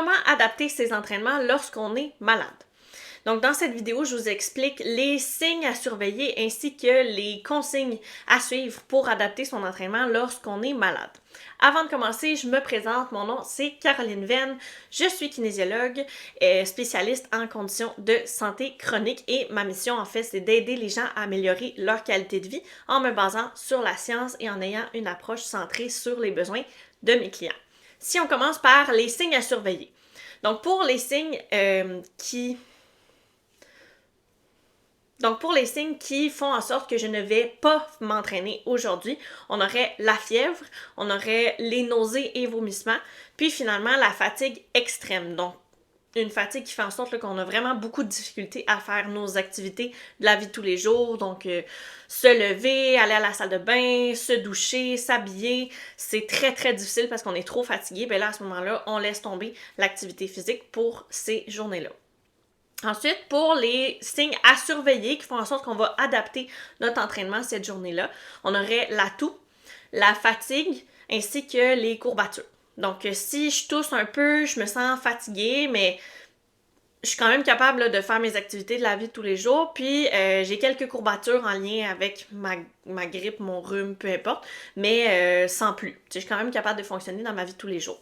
Comment adapter ses entraînements lorsqu'on est malade? Donc, dans cette vidéo, je vous explique les signes à surveiller ainsi que les consignes à suivre pour adapter son entraînement lorsqu'on est malade. Avant de commencer, je me présente. Mon nom, c'est Caroline Venn. Je suis kinésiologue, spécialiste en conditions de santé chronique et ma mission, en fait, c'est d'aider les gens à améliorer leur qualité de vie en me basant sur la science et en ayant une approche centrée sur les besoins de mes clients. Si on commence par les signes à surveiller. Donc, pour les signes qui font en sorte que je ne vais pas m'entraîner aujourd'hui, on aurait la fièvre, on aurait les nausées et vomissements, puis finalement la fatigue extrême. Donc, une fatigue qui fait en sorte qu'on a vraiment beaucoup de difficultés à faire nos activités de la vie de tous les jours. Donc, se lever, aller à la salle de bain, se doucher, s'habiller, c'est très, très difficile parce qu'on est trop fatigué. Bien là, à ce moment-là, on laisse tomber l'activité physique pour ces journées-là. Ensuite, pour les signes à surveiller qui font en sorte qu'on va adapter notre entraînement cette journée-là, on aurait la toux, la fatigue ainsi que les courbatures. Donc, si je tousse un peu, je me sens fatiguée, mais je suis quand même capable là, de faire mes activités de la vie de tous les jours. Puis, j'ai quelques courbatures en lien avec ma grippe, mon rhume, peu importe, mais sans plus. Je suis quand même capable de fonctionner dans ma vie de tous les jours.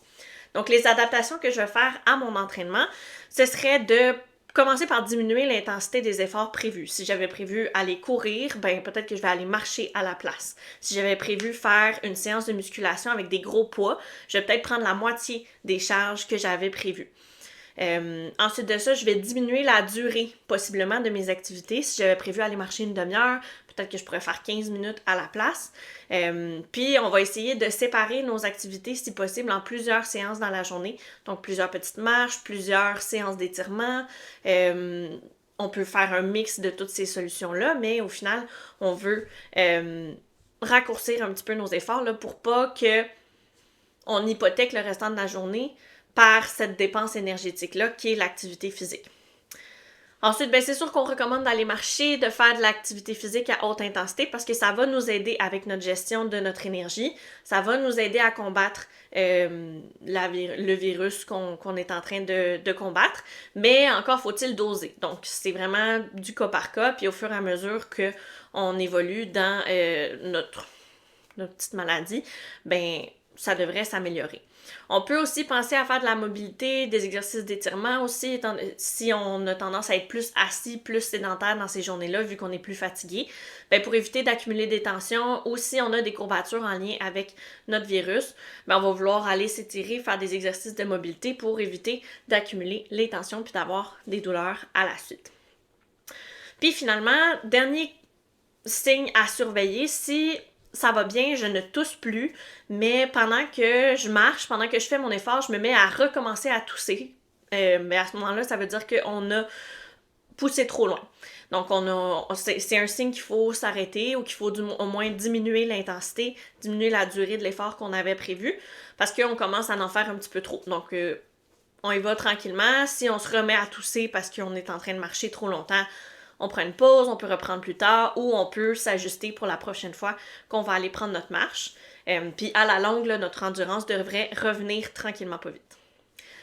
Donc, les adaptations que je vais faire à mon entraînement, ce serait de commencer par diminuer l'intensité des efforts prévus. Si j'avais prévu aller courir, ben peut-être que je vais aller marcher à la place. Si j'avais prévu faire une séance de musculation avec des gros poids, je vais peut-être prendre la moitié des charges que j'avais prévues. Ensuite de ça, je vais diminuer la durée possiblement de mes activités. Si j'avais prévu aller marcher une demi-heure, peut-être que je pourrais faire 15 minutes à la place. Puis, on va essayer de séparer nos activités, si possible, en plusieurs séances dans la journée. Donc, plusieurs petites marches, plusieurs séances d'étirement. On peut faire un mix de toutes ces solutions-là, mais au final, on veut raccourcir un petit peu nos efforts là, pour pas qu'on hypothèque le restant de la journée par cette dépense énergétique-là qui est l'activité physique. Ensuite, ben c'est sûr qu'on recommande d'aller marcher, de faire de l'activité physique à haute intensité parce que ça va nous aider avec notre gestion de notre énergie. Ça va nous aider à combattre le virus qu'on est en train de combattre. Mais encore faut-il doser. Donc, c'est vraiment du cas par cas. Puis au fur et à mesure qu'on évolue dans notre petite maladie, ben ça devrait s'améliorer. On peut aussi penser à faire de la mobilité, des exercices d'étirement aussi, si on a tendance à être plus assis, plus sédentaire dans ces journées-là, vu qu'on est plus fatigué, ben pour éviter d'accumuler des tensions, ou si on a des courbatures en lien avec notre virus, ben on va vouloir aller s'étirer, faire des exercices de mobilité pour éviter d'accumuler les tensions puis d'avoir des douleurs à la suite. Puis finalement, dernier signe à surveiller, si ça va bien, je ne tousse plus, mais pendant que je marche, pendant que je fais mon effort, je me mets à recommencer à tousser. Mais à ce moment-là, ça veut dire qu'on a poussé trop loin. Donc, c'est un signe qu'il faut s'arrêter ou qu'il faut au moins diminuer l'intensité, diminuer la durée de l'effort qu'on avait prévu, parce qu'on commence à en faire un petit peu trop. Donc, on y va tranquillement. Si on se remet à tousser parce qu'on est en train de marcher trop longtemps, on prend une pause, on peut reprendre plus tard ou on peut s'ajuster pour la prochaine fois qu'on va aller prendre notre marche. Puis à la longue, là, notre endurance devrait revenir tranquillement pas vite.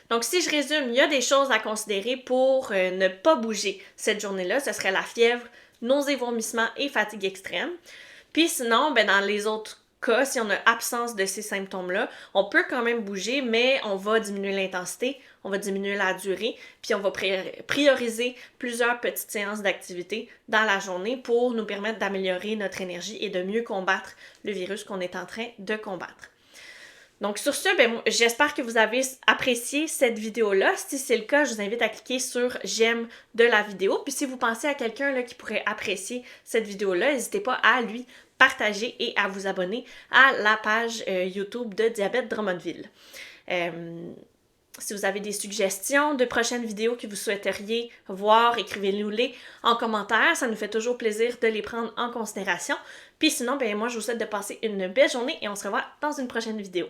Donc si je résume, il y a des choses à considérer pour ne pas bouger cette journée-là. Ce serait la fièvre, nausées, vomissements et fatigue extrême. Puis sinon, ben dans les autres cas, si on a absence de ces symptômes-là, on peut quand même bouger, mais on va diminuer l'intensité, on va diminuer la durée, puis on va prioriser plusieurs petites séances d'activité dans la journée pour nous permettre d'améliorer notre énergie et de mieux combattre le virus qu'on est en train de combattre. Donc sur ce, ben, j'espère que vous avez apprécié cette vidéo-là. Si c'est le cas, je vous invite à cliquer sur j'aime de la vidéo. Puis si vous pensez à quelqu'un là, qui pourrait apprécier cette vidéo-là, n'hésitez pas à lui partager et à vous abonner à la page YouTube de Diabète Drummondville. Si vous avez des suggestions de prochaines vidéos que vous souhaiteriez voir, écrivez-nous-les en commentaire. Ça nous fait toujours plaisir de les prendre en considération. Puis sinon, ben moi, je vous souhaite de passer une belle journée et on se revoit dans une prochaine vidéo.